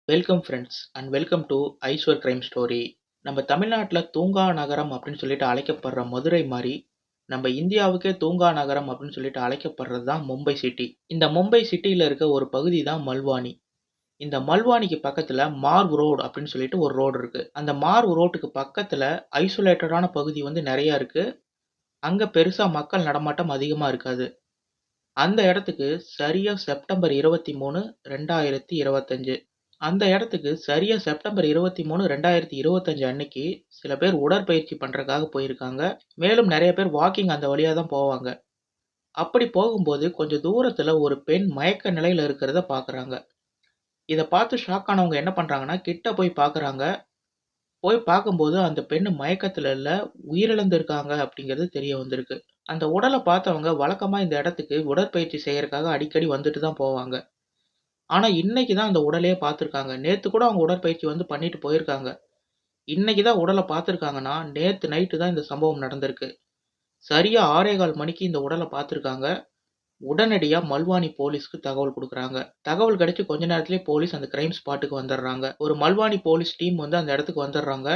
Welcome friends and welcome to Aishwar crime story. நம்ம தமிழ்நாட்டில் தூங்கா நகரம் அப்படின்னு சொல்லிட்டு அழைக்கப்படுற மதுரை மாதிரி நம்ம இந்தியாவுக்கே தூங்கா நகரம் அப்படின்னு சொல்லிட்டு அழைக்கப்படுறது தான் மும்பை சிட்டி. இந்த மும்பை சிட்டியில் இருக்க ஒரு பகுதி தான் மல்வானி. இந்த மல்வானிக்கு பக்கத்தில் மார்வ் ரோடு அப்படின்னு சொல்லிட்டு ஒரு ரோடு இருக்கு. அந்த மார்வ் ரோட்டுக்கு பக்கத்தில் ஐசோலேட்டடான பகுதி வந்து நிறையா இருக்கு. அங்கே பெருசாக மக்கள் நடமாட்டம் அதிகமாக இருக்காது. அந்த இடத்துக்கு சரியா செப்டம்பர் 23, 2025 அந்த இடத்துக்கு சரியா செப்டம்பர் 23, 2025 அன்னைக்கு சில பேர் உடற்பயிற்சி பண்றதுக்காக போயிருக்காங்க. மேலும் நிறைய பேர் வாக்கிங் அந்த வழியா தான் போவாங்க. அப்படி போகும்போது கொஞ்சம் தூரத்துல ஒரு பெண் மயக்க நிலையில இருக்கிறத பார்க்குறாங்க. இத பார்த்து ஷாக் ஆனவங்க என்ன பண்றாங்கன்னா, கிட்ட போய் பார்க்குறாங்க. போய் பார்க்கும்போது அந்த பெண் மயக்கத்துல இல்ல, உயிரிழந்திருக்காங்க அப்படிங்கிறது தெரிய வந்திருக்கு. அந்த உடல பார்த்தவங்க வழக்கமா இந்த இடத்துக்கு உடற்பயிற்சி செய்யறதுக்காக அடிக்கடி வந்துட்டு தான் போவாங்க. ஆனா இன்னைக்கு தான் அந்த உடலையே பார்த்துருக்காங்க. நேத்து கூட அவங்க உடற்பயிற்சி வந்து பண்ணிட்டு போயிருக்காங்க. இன்னைக்கு தான் உடல பார்த்துருக்காங்கன்னா, நேத்து நைட்டு தான் இந்த சம்பவம் நடந்திருக்கு. சரியா 6:15 மணிக்கு இந்த உடல பார்த்துருக்காங்க. உடனடியா மல்வானி போலீஸ்க்கு தகவல் குடுக்குறாங்க. தகவல் கிடைச்சு கொஞ்ச நேரத்திலேயே போலீஸ் அந்த கிரைம் ஸ்பாட்டுக்கு வந்துர்றாங்க. ஒரு மல்வானி போலீஸ் டீம் வந்து அந்த இடத்துக்கு வந்துர்றாங்க.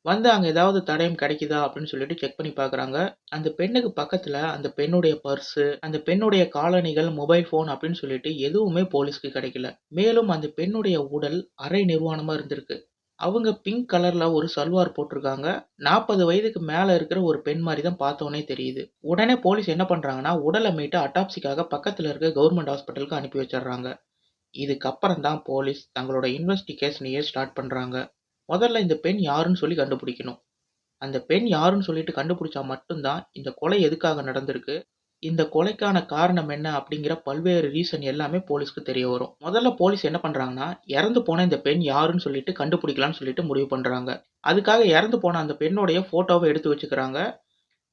வந்து அங்க ஏதாவது தடயம் கிடைக்குதா அப்படின்னு சொல்லிட்டு செக் பண்ணி பார்க்குறாங்க. அந்த பெண்ணுக்கு பக்கத்துல அந்த பெண்ணுடைய பர்ஸு, அந்த பெண்ணுடைய காலணிகள், மொபைல் ஃபோன் அப்படின்னு சொல்லிட்டு எதுவுமே போலீஸ்க்கு கிடைக்கல. மேலும் அந்த பெண்ணுடைய உடல் அரை நிர்வாணமா இருந்திருக்கு. அவங்க பிங்க் கலர்ல ஒரு சல்வார் போட்டிருக்காங்க. 40 வயதுக்கு மேல இருக்கிற ஒரு பெண் மாரி தான் பார்த்தோனே தெரியுது. உடனே போலீஸ் என்ன பண்றாங்கன்னா, உடல மீட்டு அட்டாப்சிக்காக பக்கத்துல இருக்க கவர்மெண்ட் ஹாஸ்பிட்டலுக்கு அனுப்பி வச்சர்றாங்க. இதுக்கப்புறம் தான் போலீஸ் தங்களோட இன்வெஸ்டிகேஷனையே ஸ்டார்ட் பண்றாங்க. முதல்ல இந்த பெண் யாருன்னு சொல்லி கண்டுபிடிக்கணும். அந்த பெண் யாருன்னு சொல்லிட்டு கண்டுபிடிச்சா மட்டும் தான் இந்த கொலை எதுக்காக நடந்திருக்கு, இந்த கொலைக்கான காரணம் என்ன அப்படிங்கிற பல்வேறு ரீசன் எல்லாமே போலீஸ்க்கு தெரிய வரும். முதல்ல போலீஸ் என்ன பண்றாங்கன்னா, இறந்து போன இந்த பெண் யாருன்னு சொல்லிட்டு கண்டுபிடிக்கலாம்னு சொல்லிட்டு முடிவு பண்றாங்க. அதுக்காக இறந்து போன அந்த பெண்ணுடைய ஃபோட்டோவ எடுத்து வச்சுக்கிறாங்க.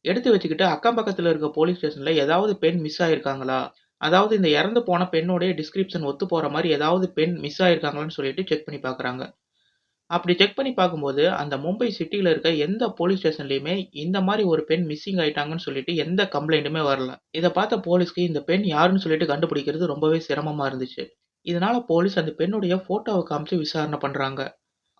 எடுத்து வச்சுக்கிட்டு அக்கம் பக்கத்துல இருக்க போலீஸ் ஸ்டேஷன்ல ஏதாவது பெண் மிஸ் ஆயிருக்காங்களா? அதாவது இந்த இறந்து போன பெண்ணுடைய டிஸ்கிரிப்ஷன் ஒத்து போற மாரி ஏதாவது பெண் மிஸ் ஆயிருக்காங்களான்னு சொல்லிட்டு செக் பண்ணி பார்க்குறாங்க. அப்படி செக் பண்ணி பார்க்கும்போது, அந்த மும்பை சிட்டில இருக்க எந்த போலீஸ் ஸ்டேஷன்லயுமே இந்த மாரி ஒரு பெண் மிஸ்ஸிங் ஆயிட்டாங்கன்னு சொல்லிட்டு எந்த கம்ப்ளைண்ட்டுமே வரல. இத பார்த்த போலீஸ்க்கு இந்த பெண் யாருன்னு சொல்லிட்டு கண்டுபிடிக்கிறது ரொம்பவே சிரமமா இருந்துச்சு. இதனால போலீஸ் அந்த பெண்ணுடைய ஃபோட்டோவ காமிச்சு விசாரணை பண்றாங்க.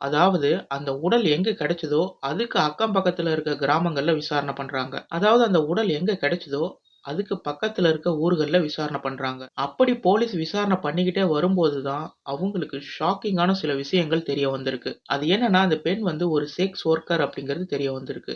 அதாவது அந்த உடல் எங்க கிடைச்சதோ, அதுக்கு அக்கம் பக்கத்துல இருக்க கிராமங்கள்ல விசாரணை பண்றாங்க. அதாவது அந்த உடல் எங்க கிடைச்சதோ, அதுக்கு பக்கத்துல இருக்க ஊர்கள்ல விசாரணை பண்றாங்க. அப்படி போலீஸ் விசாரணை பண்ணிக்கிட்டே வரும்போது தான், அவங்களுக்கு ஷாக்கிங்கான சில விஷயங்கள் தெரிய வந்திருக்கு. அது என்னன்னா, அந்த பெண் வந்து ஒரு செக்ஸ் ஒர்க்கர் அப்படிங்கிறது தெரிய வந்திருக்கு.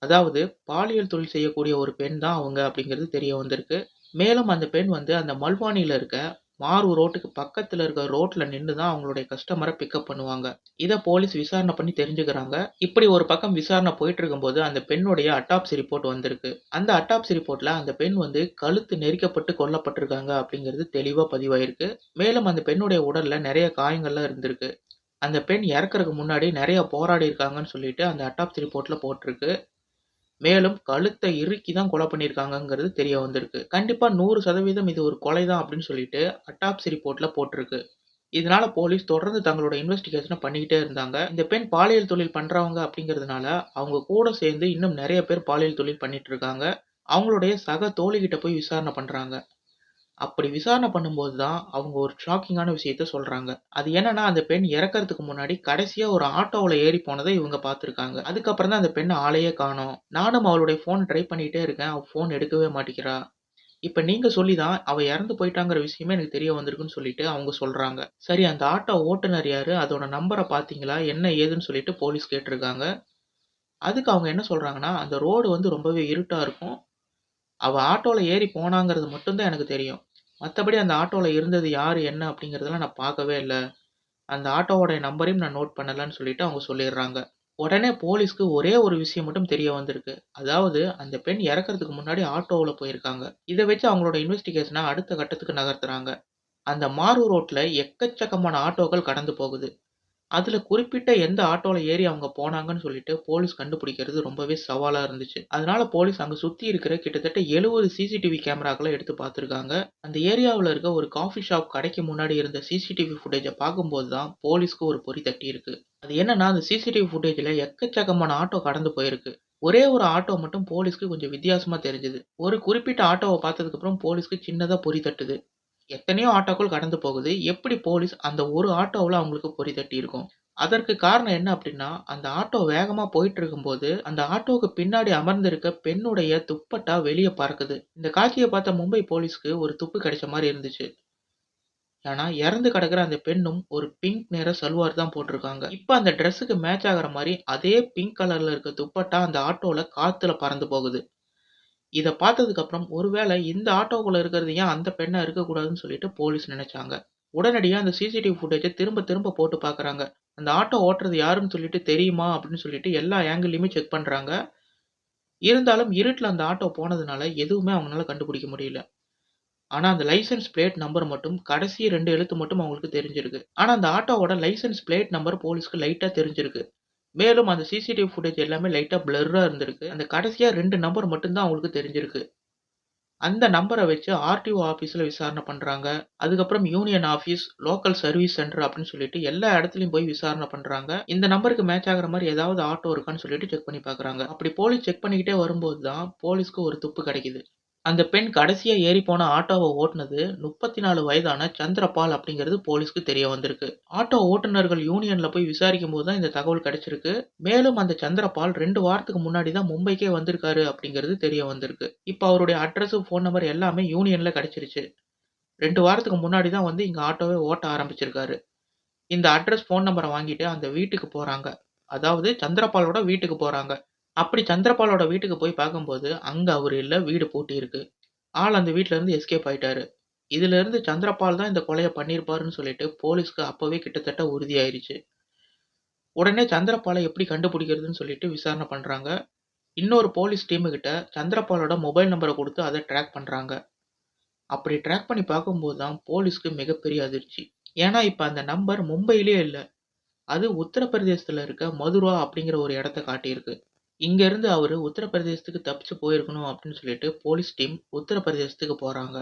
அதாவது பாலியல் தொழில் செய்யக்கூடிய ஒரு பெண் தான் அவங்க அப்படிங்கிறது தெரிய வந்திருக்கு. மேலும் அந்த பெண் வந்து அந்த மல்வானியில இருக்க மாரு ரோட்டுக்கு பக்கத்துல இருக்க ரோட்ல நின்னு தான் அவங்களுடைய கஸ்டமர பிக்கப் பண்ணுவாங்க. இத போலீஸ் விசாரணை பண்ணி தெரிஞ்சுக்கிறாங்க. இப்படி ஒரு பக்கம் விசாரணை போயிட்டு இருக்கும்போது அந்த பெண்ணுடைய அட்டாப்சி ரிப்போர்ட் வந்திருக்கு. அந்த அட்டாப்சி ரிப்போர்ட்ல அந்த பெண் வந்து கழுத்து நெரிக்கப்பட்டு கொல்லப்பட்டிருக்காங்க அப்படிங்கிறது தெளிவா பதிவாயிருக்கு. மேலும் அந்த பெண்ணுடைய உடல்ல நெறைய காயங்கள்லாம் இருந்திருக்கு. அந்த பெண் இறக்கறதுக்கு முன்னாடி நெறைய போராடி இருக்காங்கன்னு சொல்லிட்டு அந்த அட்டாப்சி ரிப்போர்ட்ல போட்டிருக்கு. மேலும் கழுத்த இறுக்கி தான் கொலை பண்ணியிருக்காங்கங்கிறது தெரிய வந்திருக்கு. கண்டிப்பா 100% இது ஒரு கொலை தான் அப்படின்னு சொல்லிட்டு அட்டாப்சி ரிப்போர்ட்ல போட்டிருக்கு. இதனால போலீஸ் தொடர்ந்து தங்களோட இன்வெஸ்டிகேஷன பண்ணிக்கிட்டே இருந்தாங்க. இந்த பெண் பாலியல் தொழில் பண்றவங்க அப்படிங்கிறதுனால, அவங்க கூட சேர்ந்து இன்னும் நெறைய பேர் பாலியல் தொழில் பண்ணிட்டு இருக்காங்க. அவங்களுடைய சக தோழிகிட்ட போய் விசாரணை பண்றாங்க. அப்படி விசாரணை பண்ணும்போது தான், அவங்க ஒரு ஷாக்கிங்கான விஷயத்த சொல்றாங்க. அது என்னன்னா, அந்த பெண் இறக்கறதுக்கு முன்னாடி கடைசியா ஒரு ஆட்டோவுல ஏறி போனத இவங்க பார்த்துருக்காங்க. அதுக்கப்புறம் தான் அந்த பெண்ண ஆளையே காணோம். நானும் அவளுடைய ஃபோன் ட்ரை பண்ணிட்டே இருக்கேன். அவ ஃபோன் எடுக்கவே மாட்டேங்கிறா. இப்ப நீங்க சொல்லி தான் அவ இறந்து போயிட்டாங்கிற விஷயமே எனக்கு தெரிய வந்திருக்குன்னு சொல்லிட்டு அவங்க சொல்றாங்க. சரி அந்த ஆட்டோ ஓட்டுநர் யாரு? அதோட நம்பர பார்த்தீங்களா? என்ன ஏதுன்னு சொல்லிட்டு போலீஸ் கேட்டிருக்காங்க. அதுக்கு அவங்க என்ன சொல்றாங்கன்னா, அந்த ரோடு வந்து ரொம்பவே இருட்டா இருக்கும். அவ ஆட்டோல ஏறி போனாங்கிறது மட்டும் தான் எனக்கு தெரியும். மத்தபடி அந்த ஆட்டோல இருந்தது யாரு, என்ன அப்படிங்கிறதெல்லாம் நான் பார்க்கவே இல்ல. அந்த ஆட்டோவோட நம்பரையும் நான் நோட் பண்ணலன்னு சொல்லிட்டு அவங்க சொல்லிடுறாங்க. உடனே போலீஸ்க்கு ஒரே ஒரு விஷயம் மட்டும் தெரிய வந்திருக்கு. அதாவது அந்த பெண் இறக்கறதுக்கு முன்னாடி ஆட்டோவுல போயிருக்காங்க. இத வச்சு அவங்களோட இன்வெஸ்டிகேஷன அடுத்த கட்டத்துக்கு நகர்த்துறாங்க. அந்த மாரூர் ரோட்ல எக்கச்சக்கமான ஆட்டோக்கள் கடந்து போகுது. அதுல குறிப்பிட்ட எந்த ஆட்டோல ஏறி அவங்க போனாங்கன்னு சொல்லிட்டு போலீஸ் கண்டுபிடிக்கிறது ரொம்பவே சவாலா இருந்துச்சு. அதனால போலீஸ் அங்க சுத்தி இருக்கிற கிட்டத்தட்ட 70 சிசிடிவி கேமராக்கள எடுத்து பார்த்திருக்காங்க. அந்த ஏரியாவுல இருக்க ஒரு காஃபி ஷாப் கடைக்கு முன்னாடி இருந்த சிசிடிவி ஃபுட்டேஜ பார்க்கும்போது தான் போலீஸ்க்கு ஒரு பொறி தட்டியிருக்கு. அது என்னன்னா, அந்த சிசிடிவி ஃபுட்டேஜ்ல எக்கச்சக்கமான ஆட்டோ கடந்து போயிருக்கு. ஒரே ஒரு ஆட்டோ மட்டும் போலீஸ்க்கு கொஞ்சம் வித்தியாசமா தெரிஞ்சது. ஒரு குறிப்பிட்ட ஆட்டோவ பார்த்ததுக்கு அப்புறம் போலீஸ்க்கு சின்னதா பொறி தட்டுது. எத்தனையோ ஆட்டோக்கள் கடந்து போகுது. எப்படி போலீஸ் அந்த ஒரு ஆட்டோவுல அவங்களுக்கு பொறி தட்டியிருக்கும்? அதற்கு காரணம் என்ன அப்டின்னா, அந்த ஆட்டோ வேகமா போயிட்டுருக்கும்போது, அந்த ஆட்டோவுக்கு பின்னாடி அமர்ந்திருக்க பெண்ணுடைய துப்பட்டா வெளிய பறக்குது. இந்த காட்சிய பார்த்த மும்பை போலீஸ்க்கு ஒரு துப்பு கிடைச்ச மாரி இருந்துச்சு. ஆனா, இறந்து கிடக்குற அந்த பெண்ணும் ஒரு பிங்க் நிற சல்வார் தான் போட்டிருக்காங்க. இப்ப அந்த ட்ரெஸ்ஸுக்கு மேட்ச் ஆகுற மாரி அதே பிங்க் கலர்ல இருக்க துப்பட்டா அந்த ஆட்டோல காத்துல பறந்து போகுது. இத பார்த்ததுக்கு அப்புறம், ஒருவேளை இந்த ஆட்டோக்குள்ள இருக்கிறது ஏன் அந்த பெண்ணா இருக்கக்கூடாதுன்னு சொல்லிட்டு போலீஸ் நெனச்சாங்க. உடனடியா அந்த சிசிடிவி ஃபுட்டேஜ திரும்ப திரும்ப போட்டு பார்க்குறாங்க. அந்த ஆட்டோ ஓட்டுறது யாருன்னு சொல்லிட்டு தெரியுமா? அப்படின்னு சொல்லிட்டு எல்லா ஆங்கிள்லயுமே செக் பண்றாங்க. இருந்தாலும் இருட்டுல அந்த ஆட்டோ போனதுனால எதுவுமே அவங்கனால கண்டுபிடிக்க முடியல. ஆனா அந்த லைசென்ஸ் பிளேட் நம்பர் மட்டும் கடைசி 2 எழுத்து மட்டும் அவங்களுக்கு தெரிஞ்சிருக்கு. ஆனா அந்த ஆட்டோவோட லைசென்ஸ் பிளேட் நம்பர் போலீஸ்க்கு லைட்டா தெரிஞ்சிருக்கு. மேலும் அந்த சிசிடிவி ஃபுட்டேஜ் எல்லாமே லைட்டா பிளர்ரா இருந்திருக்கு. அந்த கடைசியா 2 நம்பர் மட்டும் தான் அவங்களுக்கு தெரிஞ்சிருக்கு. அந்த நம்பர வச்சு ஆர்டிஓ ஆஃபீஸ்ல விசாரணை பண்றாங்க. அதுக்கப்புறம் union office, local service centre அப்படின்னு சொல்லிட்டு எல்லா இடத்துலயும் போய் விசாரணை பண்றாங்க. இந்த நம்பருக்கு மேட்ச் ஆகுற மாரி ஏதாவது ஆட்டோ இருக்கான்னு சொல்லிட்டு செக் பண்ணி பார்க்குறாங்க. அப்படி போலீஸ் செக் பண்ணிக்கிட்டே வரும்போது தான் போலீஸ்க்கு ஒரு துப்பு கிடைக்குது. அந்த பெண் கடைசியா ஏறிப்போன ஆட்டோவ ஓட்டுனது 34 வயதான சந்திரபால் அப்படிங்கிறது போலீஸ்க்கு தெரிய வந்திருக்கு. ஆட்டோ ஓட்டுநர்கள் யூனியன்ல போய் விசாரிக்கும்போது தான் இந்த தகவல் கிடைச்சிருக்கு. மேலும் அந்த சந்திரபால் 2 வாரத்துக்கு முன்னாடி தான் மும்பைக்கே வந்திருக்காரு அப்படிங்கிறது தெரிய வந்திருக்கு. இப்ப அவருடைய அட்ரஸ், ஃபோன் நம்பர் எல்லாமே யூனியன்ல கிடைச்சிருச்சு. 2 வாரத்துக்கு முன்னாடி தான் வந்து இங்க ஆட்டோவே ஓட்ட ஆரம்பிச்சிருக்காரு. இந்த அட்ரஸ், ஃபோன் நம்பர வாங்கிட்டு அந்த வீட்டுக்கு போறாங்க. அதாவது சந்திரபாலோட வீட்டுக்கு போறாங்க. அப்படி சந்திரபாலோட வீட்டுக்கு போய் பார்க்கும்போது, அங்க அவரு இல்ல, வீடு பூட்டியிருக்கு. ஆள் அந்த வீட்ல இருந்து எஸ்கேப் ஆயிட்டாரு. இதிலிருந்து சந்திரபால் தான் இந்த கொலைய பண்ணியிருப்பாருன்னு சொல்லிட்டு போலீஸ்க்கு அப்பவே கிட்டத்தட்ட உறுதியாயிருச்சு. உடனே சந்திரபால எப்படி கண்டுபிடிக்கிறதுன்னு சொல்லிட்டு விசாரணை பண்றாங்க. இன்னொரு போலீஸ் டீமுகிட்ட சந்திரபாலோட மொபைல் நம்பர குடுத்து அத ட்ராக் பண்றாங்க. அப்படி ட்ராக் பண்ணி பார்க்கும்போது தான் போலீஸ்க்கு மிகப்பெரிய அதிர்ச்சி. ஏன்னா, இப்ப அந்த நம்பர் மும்பையிலேயே இல்ல. அது உத்தரப்பிரதேசத்துல இருக்க மதுரா அப்படிங்கிற ஒரு இடத்த காட்டியிருக்கு. இங்க இருந்து அவரு உத்தரப்பிரதேசத்துக்கு தப்பிச்சு போயிருக்கணும் அப்படின்னு சொல்லிட்டு போலீஸ் டீம் உத்தரப்பிரதேசத்துக்கு போறாங்க.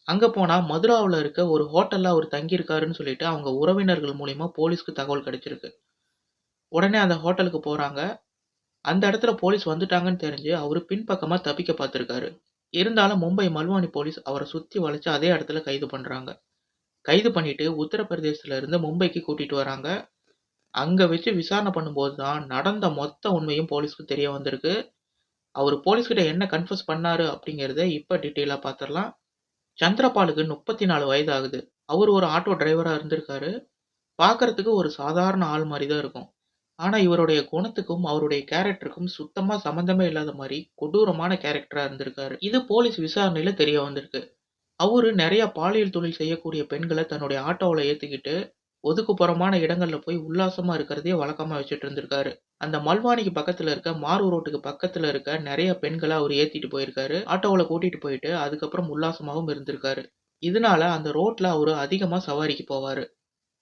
அங்க போனா மதுராவுல இருக்க ஒரு ஹோட்டல்ல அவரு தங்கியிருக்காருன்னு சொல்லிட்டு அவங்க உறவினர்கள் மூலியமா போலீஸ்க்கு தகவல் கிடைச்சிருக்கு. உடனே அந்த ஹோட்டலுக்கு போறாங்க. அந்த இடத்துல போலீஸ் வந்துட்டாங்கன்னு தெரிஞ்சு அவரு பின்பக்கமா தப்பிக்க பார்த்திருக்காரு. இருந்தாலும் மும்பை மல்வானி போலீஸ் அவர சுத்தி வளைச்சு அதே இடத்துல கைது பண்றாங்க. கைது பண்ணிட்டு உத்தரப்பிரதேசத்துல இருந்து மும்பைக்கு கூட்டிட்டு வராங்க. அங்க வச்சு விசாரணை பண்ணும்போது தான் நடந்த மொத்த உண்மையும் போலீஸ்க்கு தெரிய வந்திருக்கு. அவரு போலீஸ் கிட்ட என்ன கன்ஃபஸ் பண்ணாரு அப்படிங்கிறத இப்ப டீட்டெயிலா பார்த்துரலாம். சந்திரபாலுக்கு 34 வயது ஆகுது. அவரு ஒரு ஆட்டோ டிரைவரா இருந்திருக்காரு. பார்க்கறதுக்கு ஒரு சாதாரண ஆள் மாரி தான் இருக்கும். ஆனா இவருடைய குணத்துக்கும், அவருடைய கேரக்டருக்கும் சுத்தமா சம்மந்தமே இல்லாத மாரி கொடூரமான கேரக்டரா இருந்திருக்காரு. இது போலீஸ் விசாரணையில தெரிய வந்திருக்கு. அவரு நெறைய பாலியல் தொழில் செய்யக்கூடிய பெண்கள தன்னுடைய ஆட்டோவுல ஏத்திக்கிட்டு, ஒதுக்குப்புறமான இடங்கள்ல போய் உல்லாசமா இருக்கிறதையே வழக்கமா வச்சுட்டு இருந்திருக்காரு. அந்த மல்வானிக்கு பக்கத்துல இருக்க மாரு ரோட்டுக்கு பக்கத்துல இருக்க நெறைய பெண்கள அவரு ஏத்திட்டு போயிருக்காரு. ஆட்டோவுல கூட்டிட்டு போயிட்டு, அதுக்கப்புறம் உல்லாசமாவும் இருந்திருக்காரு. இதனால அந்த ரோட்ல அவரு அதிகமா சவாரிக்கு போவாரு.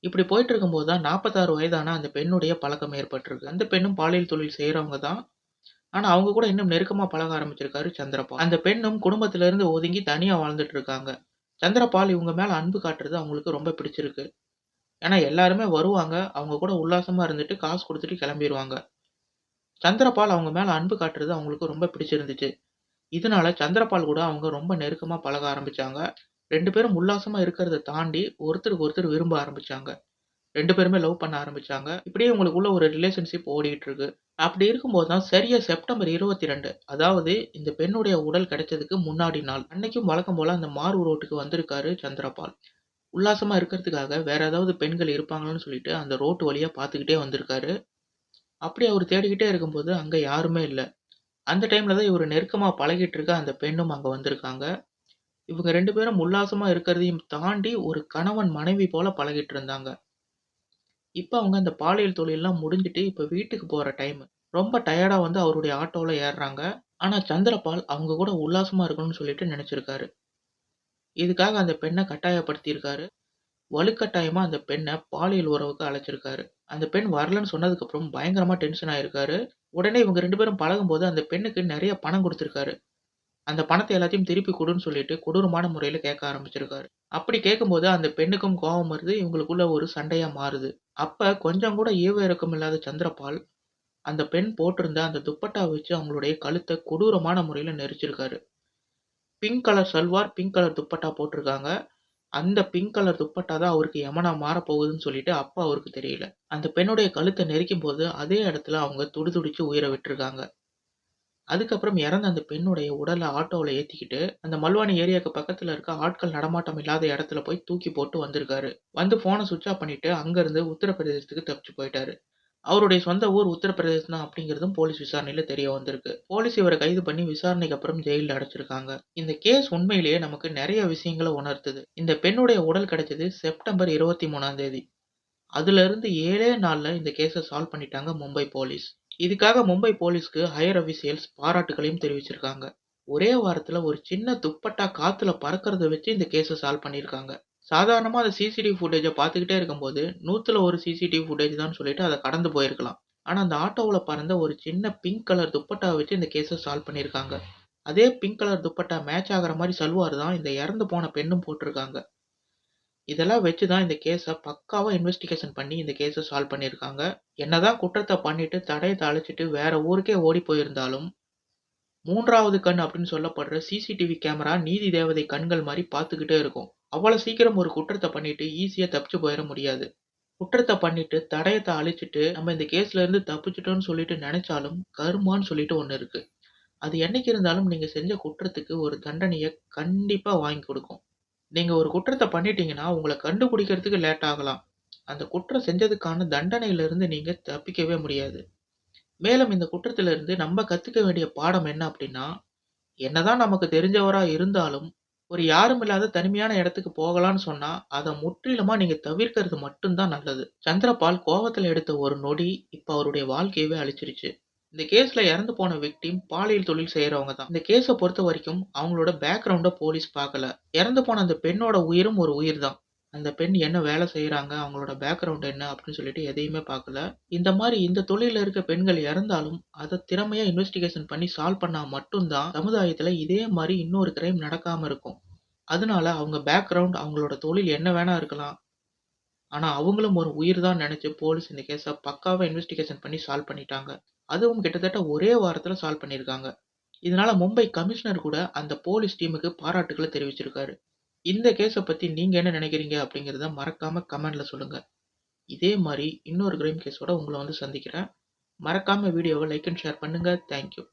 இப்படி போயிட்டு இருக்கும்போது தான் 46 வயதான அந்த பெண்ணுடைய பழக்கம் ஏற்பட்டிருக்கு. அந்த பெண்ணும் பாலியல் தொழில் செய்றவங்க தான். ஆனா அவங்க கூட இன்னும் நெருக்கமா பழக ஆரம்பிச்சிருக்காரு சந்திரபால். அந்த பெண்ணும் குடும்பத்தில இருந்து ஒதுங்கி தனியா வாழ்ந்துட்டு இருக்காங்க. சந்திரபால் இவங்க மேல அன்பு காட்டுறது அவங்களுக்கு ரொம்ப பிடிச்சிருக்கு. ஏன்னா எல்லாருமே வருவாங்க, அவங்க கூட உல்லாசமா இருந்துட்டு காசு குடுத்துட்டு கிளம்பிருவாங்க. சந்திரபால் அவங்க மேல அன்பு காட்டுறது அவங்களுக்கு ரொம்ப பிடிச்சிருந்துச்சு. இதனால சந்திரபால் கூட அவங்க ரொம்ப நெருக்கமா பழக ஆரம்பிச்சாங்க. 2 பேரும் உல்லாசமா இருக்கிறத தாண்டி ஒருத்தருக்கு ஒருத்தர் விரும்ப ஆரம்பிச்சாங்க. 2 பேருமே லவ் பண்ண ஆரம்பிச்சாங்க. இப்படியே உங்களுக்குள்ள ஒரு ரிலேஷன்ஷிப் ஓடிட்டு இருக்கு. அப்படி இருக்கும்போது தான் சரியா செப்டம்பர் 22 அதாவது இந்த பெண்ணுடைய உடல் கிடைச்சதுக்கு முன்னாடி நாள். அன்னைக்கும் வழக்கம் போல அந்த மாரு ரோட்டுக்கு வந்திருக்காரு சந்திரபால். உல்லாசமா இருக்கிறதுக்காக வேற ஏதாவது பெண்கள் இருப்பாங்களான்னு சொல்லிட்டு அந்த ரோட்டு வழியா பார்த்துக்கிட்டே வந்திருக்காரு. அப்படி அவரு தேடிக்கிட்டே இருக்கும்போது அங்க யாருமே இல்ல. அந்த டைம்ல தான் இவரு நெருக்கமா பழகிட்டு இருக்க அந்த பெண்ணும் அங்க வந்திருக்காங்க. இவங்க 2 பேரும் உல்லாசமா இருக்கிறதையும் தாண்டி ஒரு கணவன் மனைவி போல பழகிட்டு இருந்தாங்க. இப்ப அவங்க அந்த பாலியல் தொழில்லாம் முடிஞ்சுட்டு, இப்ப வீட்டுக்கு போற டைமு. ரொம்ப டயர்டா வந்து அவருடைய ஆட்டோல ஏர்றாங்க. ஆனா சந்திரபால் அவங்க கூட உல்லாசமா இருக்கணும்னு சொல்லிட்டு நெனச்சிருக்காரு. இதுக்காக அந்த பெண்ண கட்டாயப்படுத்தியிருக்காரு. வலுக்கட்டாயமா அந்த பெண்ண பாலியல் உறவுக்கு அழைச்சிருக்காரு. அந்த பெண் வரலன்னு சொன்னதுக்கப்புறம் பயங்கரமா டென்ஷன் ஆயிருக்காரு. உடனே இவங்க 2 பேரும் பழகும்போது அந்த பெண்ணுக்கு நெறைய பணம் குடுத்திருக்காரு. அந்த பணத்த எல்லாத்தையும் திருப்பி குடுன்னு சொல்லிட்டு கொடூரமான முறையில கேட்க ஆரம்பிச்சிருக்காரு. அப்படி கேட்கும்போது அந்த பெண்ணுக்கும் கோவம் வருது. இவங்களுக்குள்ள ஒரு சண்டையா மாறுது. அப்ப கொஞ்சம் கூட ஈவு இரக்கம் இல்லாத சந்திரபால், அந்த பெண் போட்டிருந்த அந்த துப்பட்டாவ வச்சு அவங்களுடைய கழுத்த கொடூரமான முறையில நெரிச்சிருக்காரு. Pink colour salwar, pink colour dupatta போட்டிருக்காங்க. அந்த பிங்க் கலர் துப்பட்டா தான் அவருக்கு யமனா மாறப் போகுதுன்னு சொல்லிட்டு அப்ப அவருக்கு தெரியல. அந்த பெண்ணுடைய கழுத்த நெரிக்கும்போது அதே இடத்துல அவங்க துடிதுடிச்சு உயிர விட்டுருக்காங்க. அதுக்கப்புறம் இறந்த அந்த பெண்ணுடைய உடல ஆட்டோல ஏத்திக்கிட்டு, அந்த மல்வானி ஏரியாவுக்கு பக்கத்துல இருக்க ஆட்கள் நடமாட்டம் இல்லாத இடத்துல போய் தூக்கி போட்டு வந்திருக்காரு. வந்து ஃபோன ஸ்விட்ச் ஆஃப் பண்ணிட்டு அங்கருந்து உத்தரப்பிரதேசத்துக்கு தப்பிச்சு போயிட்டாரு. அவருடைய சொந்த ஊர் உத்தரப்பிரதேசம் தான் அப்படிங்கிறதும் போலீஸ் விசாரணையில தெரிய வந்திருக்கு. போலீஸ் இவர கைது பண்ணி விசாரணைக்கு அப்புறம் ஜெயில்ல அடைச்சிருக்காங்க. இந்த கேஸ் உண்மையிலேயே நமக்கு நெறைய விஷயங்கள உணர்த்துது. இந்த பெண்ணுடைய உடல் கிடைச்சது செப்டம்பர் 23ஆம் தேதி. அதிலிருந்து 7 நாள்ல இந்த கேஸ சால்வ் பண்ணிட்டாங்க மும்பை போலீஸ். இதுக்காக மும்பை போலீஸ்க்கு ஹையர் அஃபிஷியல்ஸ் பாராட்டுகளையும் தெரிவிச்சிருக்காங்க. ஒரே வாரத்துல ஒரு சின்ன துப்பட்டா காத்துல பறக்கிறத வச்சு இந்த கேஸ சால்வ் பண்ணியிருக்காங்க. சாதாரணமா அந்த சிசிடிவி ஃபுட்டேஜ பார்த்துக்கிட்டே இருக்கும்போது 100ல ஒரு சிசிடிவி ஃபுட்டேஜ் தான் சொல்லிட்டு அத கடந்து போயிருக்கலாம். ஆனா அந்த ஆட்டோவுல பறந்த ஒரு சின்ன பிங்க் கலர் துப்பட்டாவ வச்சு இந்த கேஸ சால்வ் பண்ணியிருக்காங்க. அதே பிங்க் கலர் துப்பட்டா மேட்ச் ஆகுற மாரி சல்வார் தான் இந்த இறந்து போன பெண்ணும் போட்டிருக்காங்க. இதெல்லாம் வச்சு தான் இந்த கேஸ பக்காவா இன்வெஸ்டிகேஷன் பண்ணி இந்த கேஸ சால்வ் பண்ணியிருக்காங்க. என்னதான் குற்றத்த பண்ணிட்டு தடயத்த அழிச்சுட்டு வேற ஊருக்கே ஓடி போயிருந்தாலும், 3வது கண் அப்படின்னு சொல்லப்படுற சிசிடிவி கேமரா நீதி தேவதை கண்கள் மாரி பார்த்துக்கிட்டே இருக்கும். அவ்வளோ சீக்கிரம் ஒரு குற்றத்த பண்ணிட்டு ஈஸியா தப்பிச்சு போயிற முடியாது. குற்றத்த பண்ணிட்டு தடயத்த அழிச்சுட்டு நம்ம இந்த கேஸ்ல இருந்து தப்பிச்சுட்டோம்னு சொல்லிட்டு நெனைச்சாலும், கர்மான்னு சொல்லிட்டு ஒண்ணு இருக்கு. அது என்னைக்கு இருந்தாலும் நீங்க செஞ்ச குற்றத்துக்கு ஒரு தண்டனைய கண்டிப்பா வாங்கி குடுக்கும். நீங்க ஒரு குற்றத்த பண்ணிட்டீங்கன்னா, உங்கள கண்டுபிடிக்கிறதுக்கு லேட் ஆகலாம். அந்த குற்றம் செஞ்சதுக்கான தண்டனையிலிருந்து நீங்க தப்பிக்கவே முடியாது. மேலும் இந்த குற்றத்திலிருந்து நம்ம கத்துக்க வேண்டிய பாடம் என்ன அப்டின்னா, என்னதான் நமக்கு தெரிஞ்சவரா இருந்தாலும், ஒரு யாரும் இல்லாத தனிமையான இடத்துக்கு போகலான்னு சொன்னா, அத முற்றிலுமா நீங்க தவிர்க்கிறது மட்டும் தான் நல்லது. சந்திரபால் கோவத்துல எடுத்த ஒரு நொடி, இப்ப அவருடைய வாழ்க்கையவே அழிச்சிருச்சு. இந்த கேஸ்ல இறந்து போன விக்டிம் பாலியல் தொழில் செய்றவங்க தான். இந்த கேஸ பொறுத்தவரைக்கும் அவங்களோட பேக்கிரவுண்ட போலீஸ் பார்க்கல. இறந்து போன அந்த பெண்ணோட உயிரும் ஒரு உயிர் தான். அந்த பெண் என்ன வேலை செய்றாங்க, அவங்களோட பேக்கிரவுண்ட் என்ன அப்படின்னு சொல்லிட்டு எதையுமே பார்க்கல. இந்த மாரி இந்த தொழில்ல இருக்க பெண்கள் இறந்தாலும், அத திறமையா இன்வெஸ்டிகேஷன் பண்ணி சால்வ் பண்ணா மட்டும் தான் சமுதாயத்துல இதே மாரி இன்னொரு கிரைம் நடக்காம இருக்கும். அதனால அவங்க பேக்கிரவுண்ட், அவங்களோட தொழில் என்ன வேணா இருக்கலாம். ஆனா அவங்களும் ஒரு உயிர் தான் நெனச்சு போலீஸ் இந்த கேஸ பக்காவா இன்வெஸ்டிகேஷன் பண்ணி சால்வ் பண்ணிட்டாங்க. அதுவும் கிட்டத்தட்ட ஒரே வாரத்துல சால்வ் பண்ணியிருக்காங்க. இதனால மும்பை கமிஷனர் கூட அந்த போலீஸ் டீமுக்கு பாராட்டுக்கள தெரிவிச்சிருக்காரு. இந்த கேஸ பத்தி நீங்க என்ன நினைக்கிறீங்க அப்படிங்கிறத மறக்காம கமெண்ட்ல சொல்லுங்க. இதே மாரி இன்னொரு கிரைம் கேஸோட உங்கள வந்து சந்திக்கிறேன். மறக்காம வீடியோவ லைக் அண்ட் ஷேர் பண்ணுங்க. Thank you.